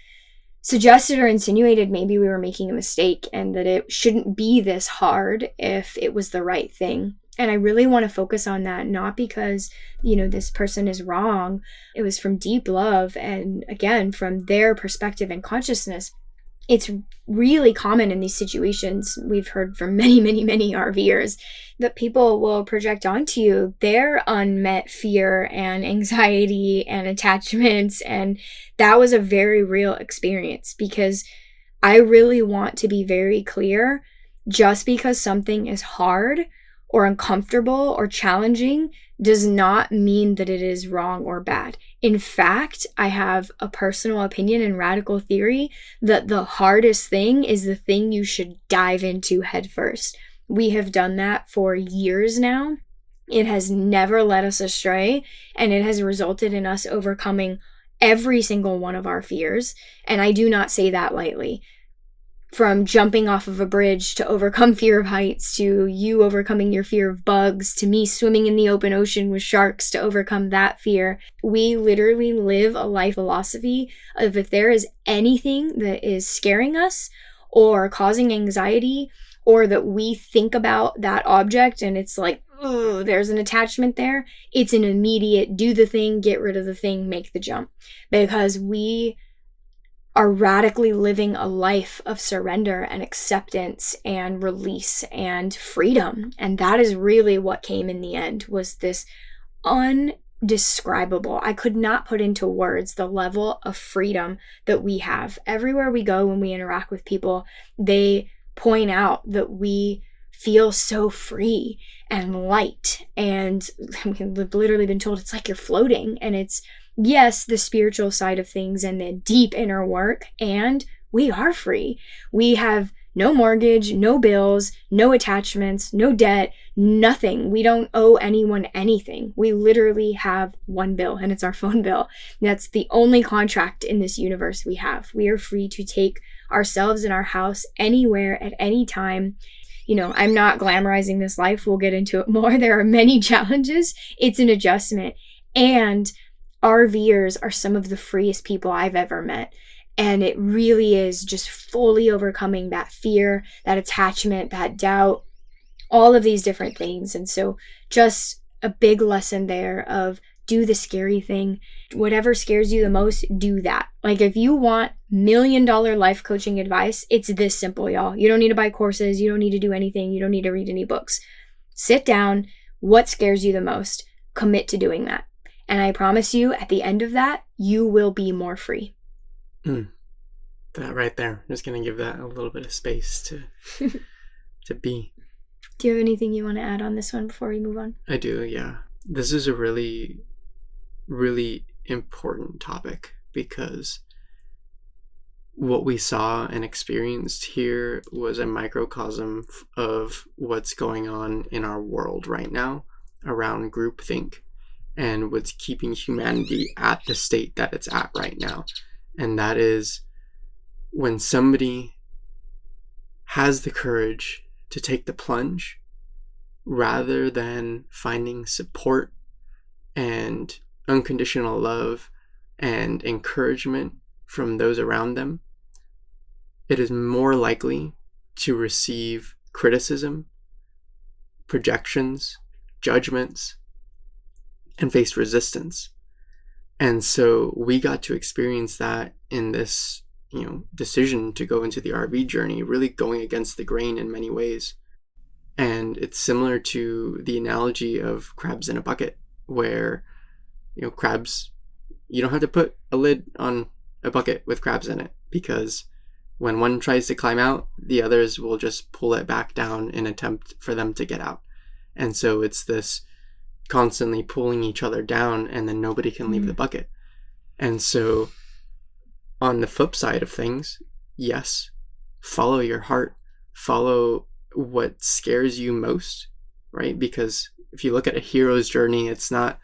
suggested or insinuated maybe we were making a mistake and that it shouldn't be this hard if it was the right thing. And I really want to focus on that, not because, this person is wrong. It was from deep love. And again, from their perspective and consciousness. It's really common in these situations. We've heard from many, many, many RVers that people will project onto you their unmet fear and anxiety and attachments. And that was a very real experience, because I really want to be very clear, just because something is hard or uncomfortable or challenging does not mean that it is wrong or bad. In fact, I have a personal opinion and radical theory that the hardest thing is the thing you should dive into headfirst. We have done that for years now. It has never led us astray, and it has resulted in us overcoming every single one of our fears. And I do not say that lightly. From jumping off of a bridge to overcome fear of heights, to you overcoming your fear of bugs, to me swimming in the open ocean with sharks to overcome that fear. We literally live a life philosophy of, if there is anything that is scaring us or causing anxiety, or that we think about that object and it's like, oh, there's an attachment there, it's an immediate do the thing, get rid of the thing, make the jump. Because we are radically living a life of surrender and acceptance and release and freedom. And that is really what came in the end, was this undescribable, I could not put into words the level of freedom that we have. Everywhere we go, when we interact with people, they point out that we feel so free and light. And we've literally been told it's like you're floating. And it's, yes, the spiritual side of things and the deep inner work. And we are free. We have no mortgage, no bills, no attachments, no debt, nothing. We don't owe anyone anything. We literally have one bill, and it's our phone bill. That's the only contract in this universe we have. We are free to take ourselves and our house anywhere at any time. You know, I'm not glamorizing this life. We'll get into it more. There are many challenges. It's an adjustment. And RVers are some of the freest people I've ever met. And it really is just fully overcoming that fear, that attachment, that doubt, all of these different things. And so just a big lesson there of do the scary thing. Whatever scares you the most, do that. Like if you want $1 million life coaching advice, it's this simple, y'all. You don't need to buy courses. You don't need to do anything. You don't need to read any books. Sit down. What scares you the most? Commit to doing that. And I promise you, at the end of that, you will be more free. That right there. Just going to give that a little bit of space to be. Do you have anything you want to add on this one before we move on? I do, yeah. This is a really, really important topic because what we saw and experienced here was a microcosm of what's going on in our world right now around groupthink and what's keeping humanity at the state that it's at right now. And that is when somebody has the courage to take the plunge rather than finding support and unconditional love and encouragement from those around them, it is more likely to receive criticism, projections, judgments, and face resistance. And so we got to experience that in this, decision to go into the RV journey, really going against the grain in many ways. And it's similar to the analogy of crabs in a bucket, where, crabs, you don't have to put a lid on a bucket with crabs in it, because when one tries to climb out, the others will just pull it back down in an attempt for them to get out. And so it's this constantly pulling each other down, and then nobody can leave the bucket. And so on the flip side of things, yes, follow your heart, follow what scares you most, right? Because if you look at a hero's journey, it's not,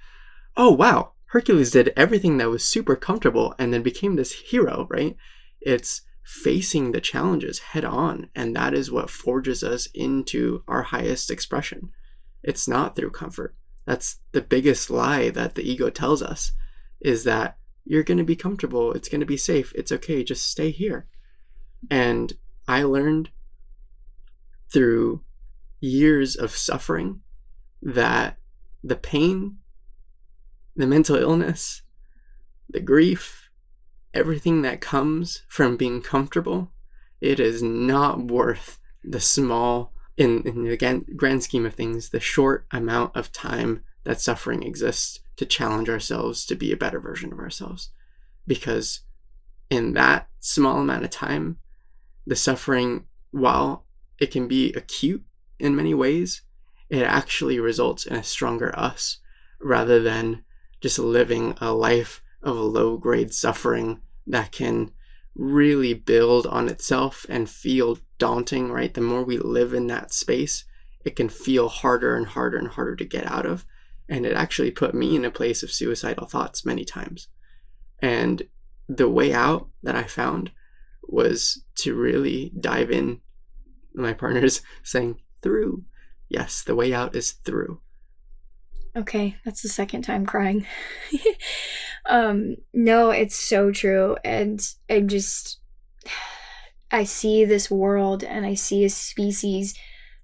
oh wow, Hercules did everything that was super comfortable and then became this hero, right? It's facing the challenges head on, and that is what forges us into our highest expression. It's not through comfort. That's the biggest lie that the ego tells us, is that you're going to be comfortable, it's going to be safe, it's okay, just stay here. And I learned through years of suffering that the pain, the mental illness, the grief, everything that comes from being comfortable, it is not worth the small, in the grand scheme of things, the short amount of time that suffering exists to challenge ourselves to be a better version of ourselves. Because in that small amount of time, the suffering, while it can be acute in many ways, it actually results in a stronger us, rather than just living a life of low-grade suffering that can really build on itself and feel daunting, right? The more we live in that space, it can feel harder and harder and harder to get out of. And it actually put me in a place of suicidal thoughts many times. And the way out that I found was to really dive in. My partner's saying through. Yes, the way out is through. Okay, that's the second time crying. No, it's so true. And I see this world, and I see a species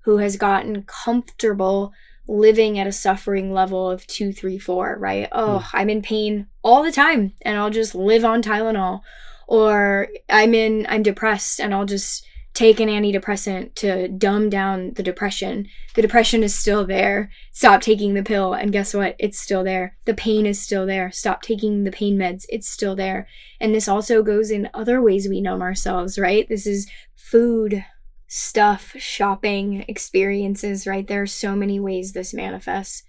who has gotten comfortable living at a suffering level of 2, 3, 4, right? Oh, I'm in pain all the time and I'll just live on Tylenol. Or I'm depressed and I'll just take an antidepressant to dumb down the depression. The depression is still there. Stop taking the pill, and guess what? It's still there. The pain is still there. Stop taking the pain meds. It's still there. And this also goes in other ways we numb ourselves, right? This is food, stuff, shopping, experiences, right? There are so many ways this manifests.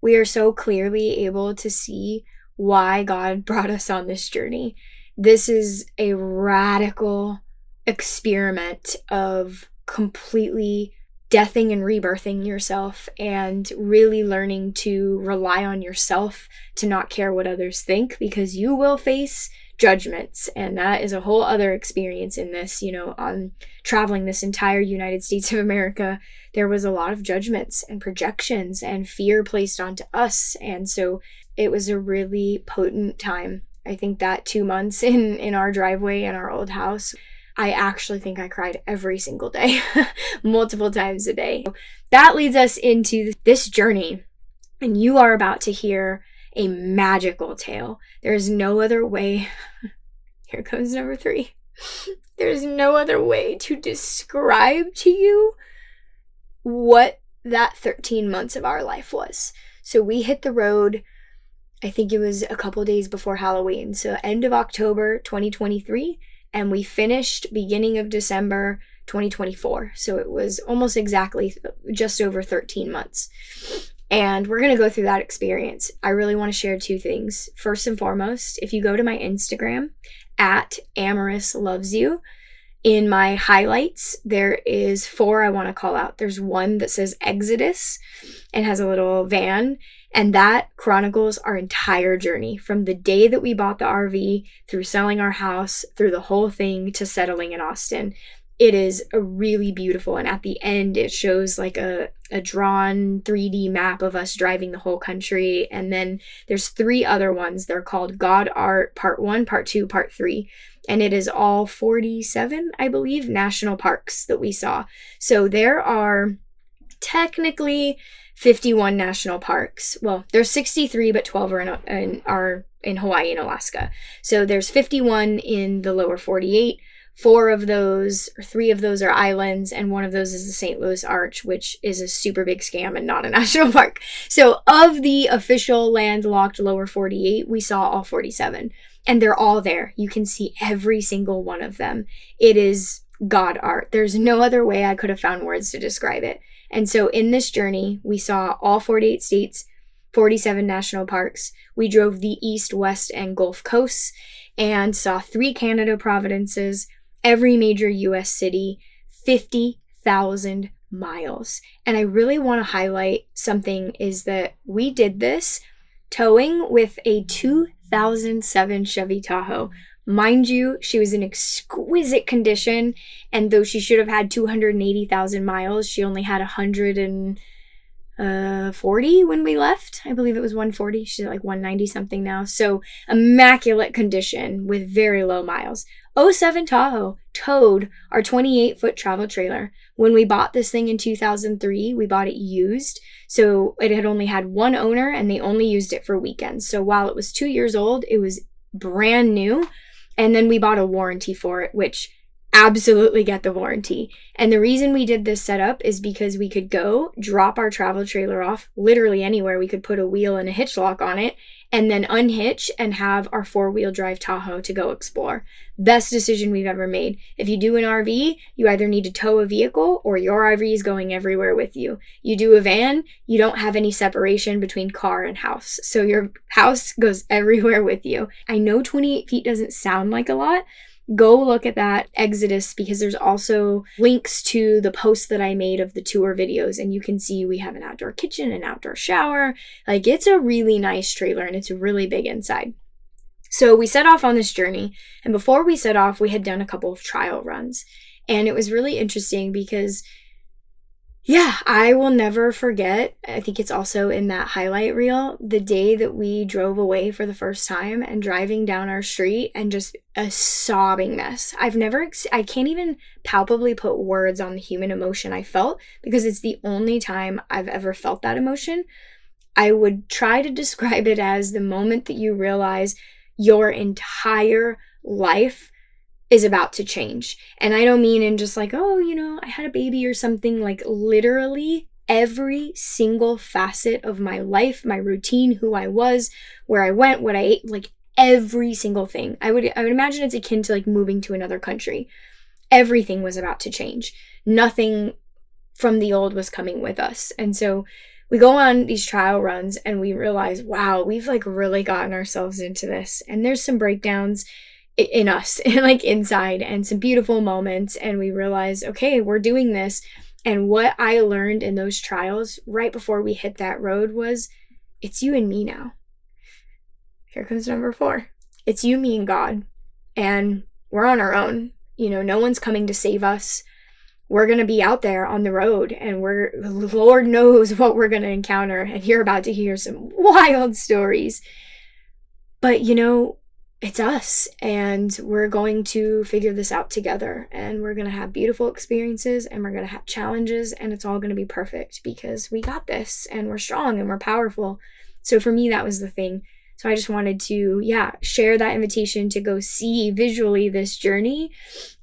We are so clearly able to see why God brought us on this journey. This is a radical experiment of completely deathing and rebirthing yourself and really learning to rely on yourself to not care what others think, because you will face judgments, and that is a whole other experience in this. On traveling this entire United States of America, there was a lot of judgments and projections and fear placed onto us, and so it was a really potent time. I think that 2 months in our driveway in our old house, I actually think I cried every single day, multiple times a day. That leads us into this journey, and you are about to hear a magical tale. There is no other way. Here comes number 3. There's no other way to describe to you what that 13 months of our life was. So we hit the road, I think it was a couple days before Halloween. So end of October 2023. And we finished beginning of December 2024. So it was almost exactly just over 13 months. And we're going to go through that experience. I really want to share 2 things. First and foremost, if you go to my Instagram, at Amorous Loves You, in my highlights, there is 4 I want to call out. There's one that says Exodus and has a little van, and that chronicles our entire journey from the day that we bought the RV, through selling our house, through the whole thing to settling in Austin. It is a really beautiful, and at the end it shows like a drawn 3D map of us driving the whole country. And then there's 3 other ones. They're called God Art Part 1, Part 2, Part 3. And it is all 47, I believe, national parks that we saw. So there are technically 51 national parks. Well, there's 63, but 12 are in Hawaii and Alaska. So there's 51 in the lower 48. 4 of those, or 3 of those are islands, and 1 of those is the St. Louis Arch, which is a super big scam and not a national park. So of the official landlocked lower 48, we saw all 47. And they're all there. You can see every single one of them. It is God art. There's no other way I could have found words to describe it. And so in this journey, we saw all 48 states, 47 national parks. We drove the East, West, and Gulf coasts and saw 3 Canada provinces, every major US city, 50,000 miles. And I really want to highlight something, is that we did this towing with a 2007 Chevy Tahoe. Mind you, she was in exquisite condition, and though she should have had 280,000 miles, she only had 140 when we left. I believe it was 140. She's like 190 something now. So immaculate condition with very low miles. '07 Tahoe towed our 28-foot travel trailer. When we bought this thing in 2003, we bought it used. So it had only had 1 owner, and they only used it for weekends. So while it was 2 years old, it was brand new. And then we bought a warranty for it, which absolutely get the warranty. And the reason we did this setup is because we could go drop our travel trailer off literally anywhere. We could put a wheel and a hitch lock on it and then unhitch and have our 4-wheel drive Tahoe to go explore. Best decision we've ever made. If you do an RV, you either need to tow a vehicle or your RV is going everywhere with you. You do a van, you don't have any separation between car and house. So your house goes everywhere with you. I know 28 feet doesn't sound like a lot. Go look at that Exodus, because there's also links to the posts that I made of the tour videos, and you can see we have an outdoor kitchen, an outdoor shower. Like, it's a really nice trailer, and it's really big inside. So we set off on this journey, and before we set off, we had done a couple of trial runs, and it was really interesting because I will never forget, I think it's also in that highlight reel, the day that we drove away for the first time and driving down our street and just a sobbing mess. I can't even palpably put words on the human emotion I felt, because it's the only time I've ever felt that emotion. I would try to describe it as the moment that you realize your entire life is about to change. And I don't mean in just like, I had a baby or something. Like, literally every single facet of my life, my routine, who I was, where I went, what I ate, like every single thing. I would imagine it's akin to like moving to another country. Everything was about to change. nothing from the old was coming with us. And so we go on these trial runs and we realize, wow, we've like really gotten ourselves into this. And there's some breakdowns in us and like inside, and some beautiful moments. And we realize, okay, we're doing this. And what I learned in those trials right before we hit that road was, it's you and me now. Here comes number 4. It's you, me, and God. And we're on our own. You know, no one's coming to save us. We're going to be out there on the road, and Lord knows what we're going to encounter. And you're about to hear some wild stories. But, you know, it's us, and we're going to figure this out together, and we're going to have beautiful experiences, and we're going to have challenges, and it's all going to be perfect because we got this, and we're strong, and we're powerful. So for me, that was the thing. So I just wanted to, share that invitation to go see visually this journey,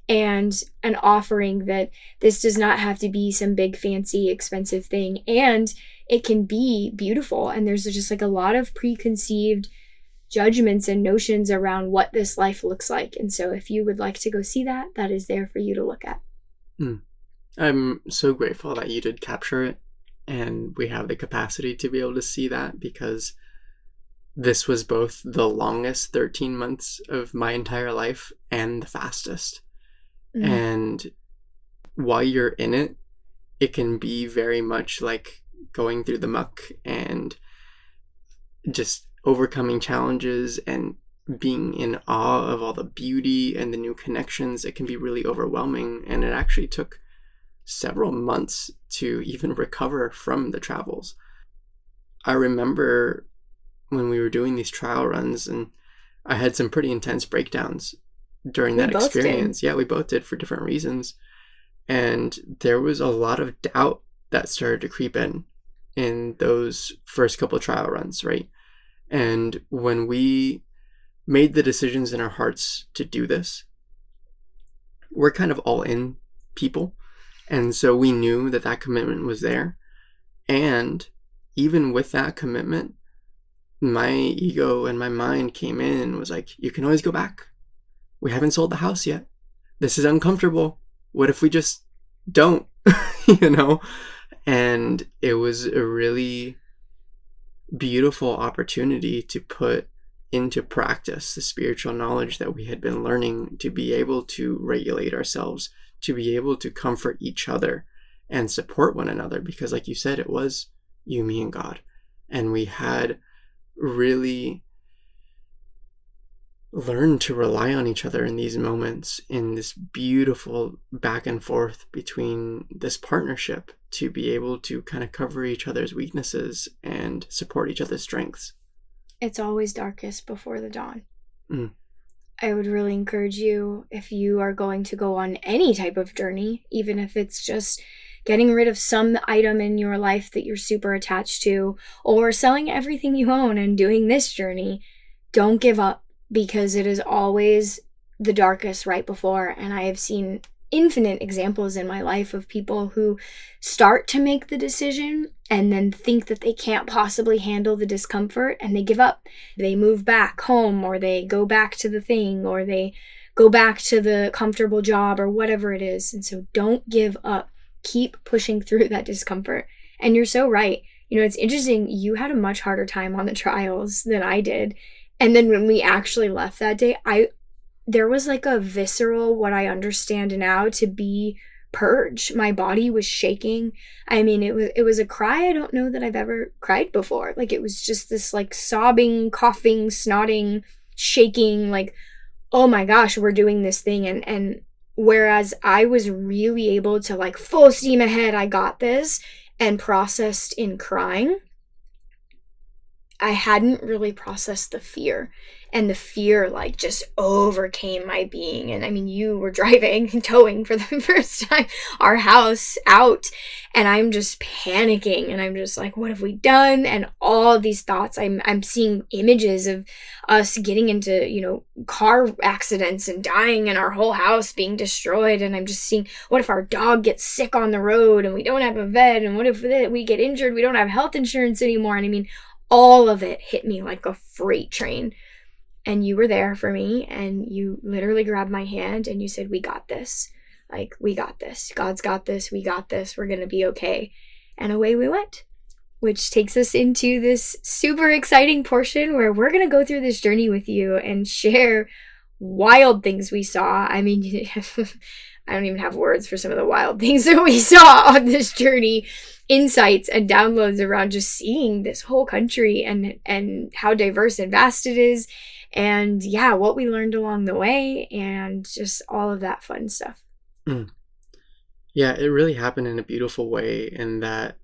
and an offering that this does not have to be some big, fancy, expensive thing. And it can be beautiful. And there's just like a lot of preconceived judgments and notions around what this life looks like. And so if you would like to go see that, that is there for you to look at. I'm so grateful that you did capture it, and we have the capacity to be able to see that, because this was both the longest 13 months of my entire life and the fastest. And while you're in it, it can be very much like going through the muck and just overcoming challenges and being in awe of all the beauty and the new connections. It can be really overwhelming. And it actually took several months to even recover from the travels. I remember when we were doing these trial runs, and I had some pretty intense breakdowns during that experience. Yeah, we both did, for different reasons. And there was a lot of doubt that started to creep in those first couple of trial runs, right? And when we made the decisions in our hearts to do this, we're kind of all in people. And so we knew that that commitment was there. And even with that commitment, my ego and my mind came in and was like, you can always go back. We haven't sold the house yet. This is uncomfortable. What if we just don't? You know? And it was a really beautiful opportunity to put into practice the spiritual knowledge that we had been learning, to be able to regulate ourselves, to be able to comfort each other and support one another. Because like you said, it was you, me, and God. And we had really learned to rely on each other in these moments, in this beautiful back and forth between this partnership, to be able to kind of cover each other's weaknesses and support each other's strengths. It's always darkest before the dawn. I would really encourage you, if you are going to go on any type of journey, even if it's just getting rid of some item in your life that you're super attached to, or selling everything you own and doing this journey, don't give up, because it is always the darkest right before. And I have seen infinite examples in my life of people who start to make the decision and then think that they can't possibly handle the discomfort, and they give up. They move back home, or they go back to the thing, or they go back to the comfortable job, or whatever it is. And so don't give up. Keep pushing through that discomfort. And you're so right. You know, it's interesting. You had a much harder time on the trials than I did. And then when we actually left that day, there was like a visceral, what I understand now to be purge. My body was shaking. I mean, it was a cry I don't know that I've ever cried before. Like, it was just this like sobbing, coughing, snotting, shaking, like, oh my gosh, we're doing this thing. And whereas I was really able to like full steam ahead, I got this, and processed in crying, I hadn't really processed the fear. And the fear like just overcame my being. And I mean, you were driving and towing for the first time our house out, and I'm just panicking, and I'm just like, what have we done? And all these thoughts, I'm seeing images of us getting into, you know, car accidents and dying, and our whole house being destroyed. And I'm just seeing, what if our dog gets sick on the road and we don't have a vet? And what if we get injured, we don't have health insurance anymore? And I mean, all of it hit me like a freight train. And you were there for me, and you literally grabbed my hand and you said, we got this. Like, we got this. God's got this. We got this. We're going to be okay. And away we went, which takes us into this super exciting portion where we're going to go through this journey with you and share wild things we saw. I mean, I don't even have words for some of the wild things that we saw on this journey. Insights and downloads around just seeing this whole country and how diverse and vast it is. And yeah, what we learned along the way and just all of that fun stuff. Yeah, it really happened in a beautiful way in that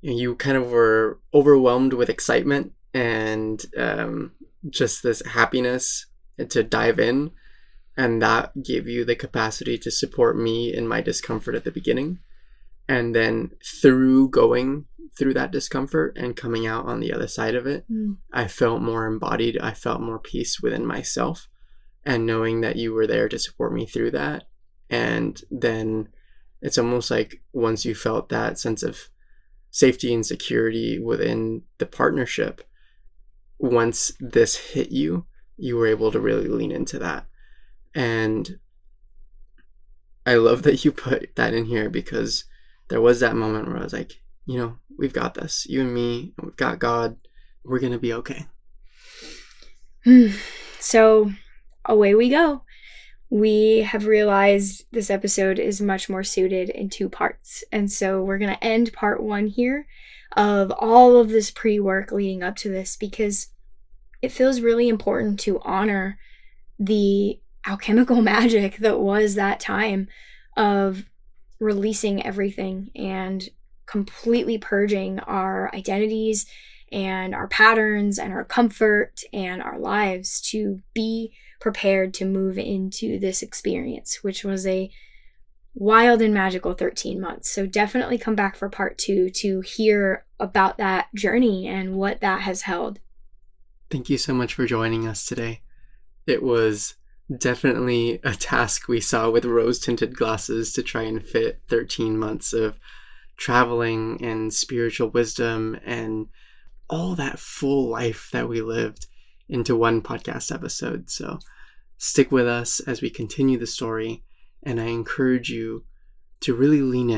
you kind of were overwhelmed with excitement and just this happiness to dive in. And that gave you the capacity to support me in my discomfort at the beginning. And then through going through that discomfort and coming out on the other side of it, I felt more embodied. I felt more peace within myself. And knowing that you were there to support me through that. And then it's almost like once you felt that sense of safety and security within the partnership, once this hit you, you were able to really lean into that. And I love that you put that in here because there was that moment where I was like, we've got this. You and me, we've got God. We're going to be okay. So away we go. We have realized this episode is much more suited in 2 parts. And so we're going to end part 1 here of all of this pre-work leading up to this because it feels really important to honor the alchemical magic that was that time of releasing everything and completely purging our identities and our patterns and our comfort and our lives to be prepared to move into this experience, which was a wild and magical 13 months. So definitely come back for part 2 to hear about that journey and what that has held. Thank you so much for joining us today. It was definitely a task we saw with rose-tinted glasses to try and fit 13 months of traveling and spiritual wisdom and all that full life that we lived into one podcast episode. So stick with us as we continue the story, and I encourage you to really lean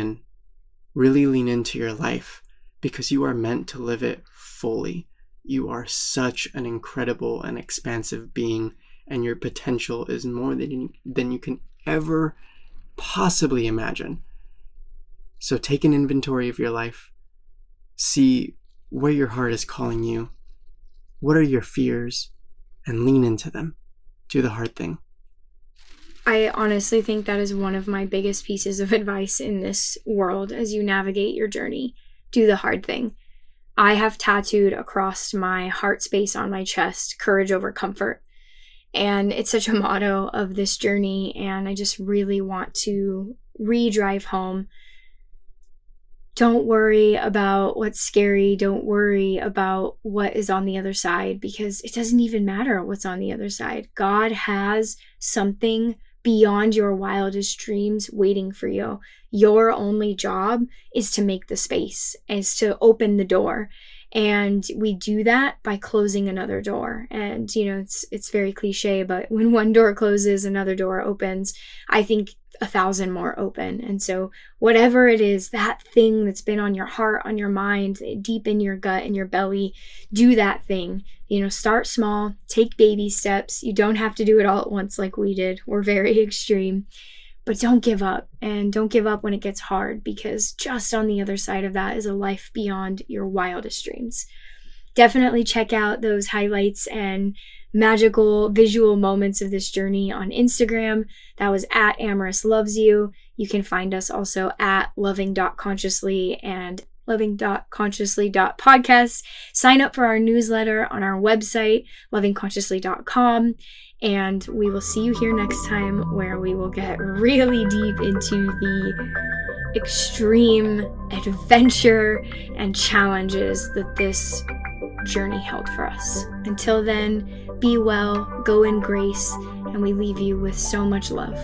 into your life because you are meant to live it fully. You are such an incredible and expansive being, and your potential is more than you can ever possibly imagine. So take an inventory of your life. See where your heart is calling you. What are your fears? And lean into them. Do the hard thing. I honestly think that is one of my biggest pieces of advice in this world as you navigate your journey. Do the hard thing. I have tattooed across my heart space on my chest, courage over comfort. And it's such a motto of this journey, and I just really want to re-drive home. Don't worry about what's scary. Don't worry about what is on the other side because it doesn't even matter what's on the other side. God has something beyond your wildest dreams waiting for you. Your only job is to make the space, is to open the door. And we do that by closing another door. And, it's very cliche, but when one door closes, another door opens. I think 1,000 more open. And so whatever it is, that thing that's been on your heart, on your mind, deep in your gut, in your belly, do that thing. Start small, take baby steps. You don't have to do it all at once like we did. We're very extreme. But don't give up, and don't give up when it gets hard, because just on the other side of that is a life beyond your wildest dreams. Definitely check out those highlights and magical visual moments of this journey on Instagram. That was at Amorous Loves You. You can find us also at loving.consciously and loving.consciously.podcast. Sign up for our newsletter on our website, lovingconsciously.com. And we will see you here next time, where we will get really deep into the extreme adventure and challenges that this journey held for us. Until then, be well, go in grace, and we leave you with so much love.